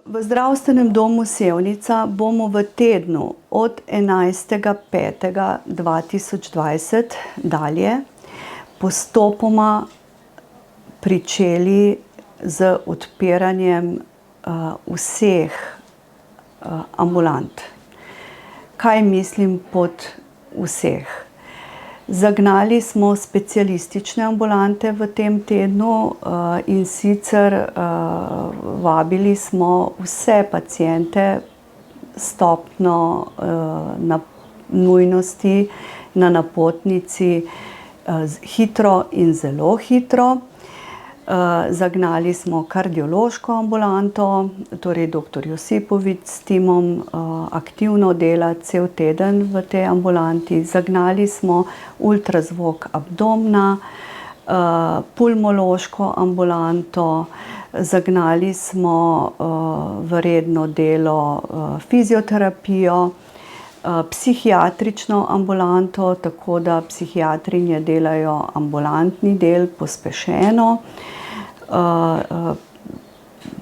V zdravstvenem domu Sevnica bomo v tednu od 11.5.2020 dalje postopoma pričeli z odpiranjem vseh ambulant. Kaj mislim pod vseh? Zagnali smo specialistične ambulante v tem tednu in sicer vabili smo vse paciente stopnjo nujnosti na napotnici hitro in zelo hitro. Zagnali smo kardiološko ambulanto, torej dr. Josipovič s timom aktivno dela cel teden v tej ambulanti. Zagnali smo ultrazvok abdomna, pulmološko ambulanto, zagnali smo v redno delo fizioterapijo, psihiatrično ambulanto, tako da psihiatrinje delajo ambulantni del pospešeno.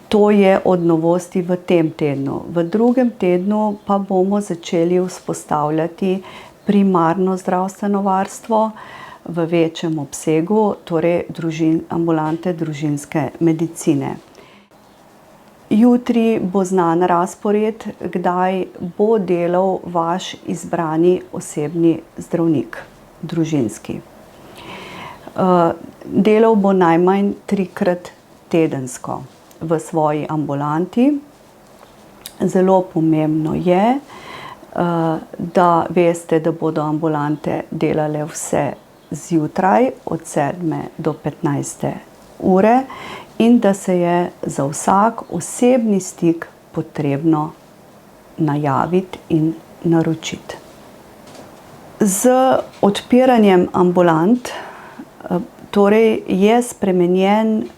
To je od novosti v tem tednu. V drugem tednu pa bomo začeli vzpostavljati primarno zdravstveno varstvo v večjem obsegu, torej ambulante družinske medicine. Jutri bo znan razpored, kdaj bo delal vaš izbrani osebni zdravnik, družinski. Delal bo najmanj 3-krat tedensko v svoji ambulanti. Zelo pomembno je, da veste, da bodo ambulante delale vse zjutraj od 7. do 15. ure in da se je za vsak osebni stik potrebno najaviti in naročiti. Z odpiranjem ambulant torej je spremenjen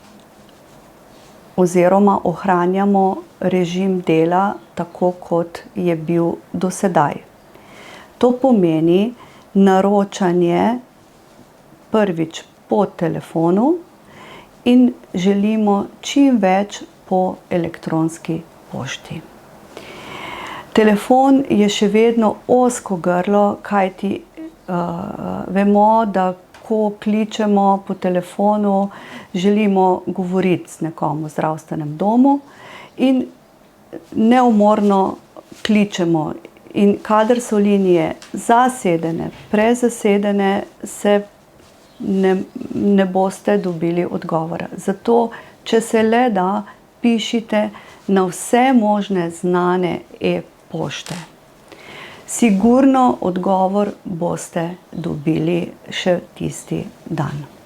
oziroma ohranjamo režim dela tako, kot je bil do sedaj. To pomeni naročanje prvič po telefonu in želimo čim več po elektronski pošti. Telefon je še vedno ozko grlo, kajti vemo, da ko kličemo po telefonu, želimo govoriti z nekom v zdravstvenem domu in neumorno kličemo. In kadar so linije zasedene, prezasedene, se ne boste dobili odgovora. Zato, če se le da, pišite na vse možne znane e-pošte. Sigurno odgovor boste dobili še tisti dan.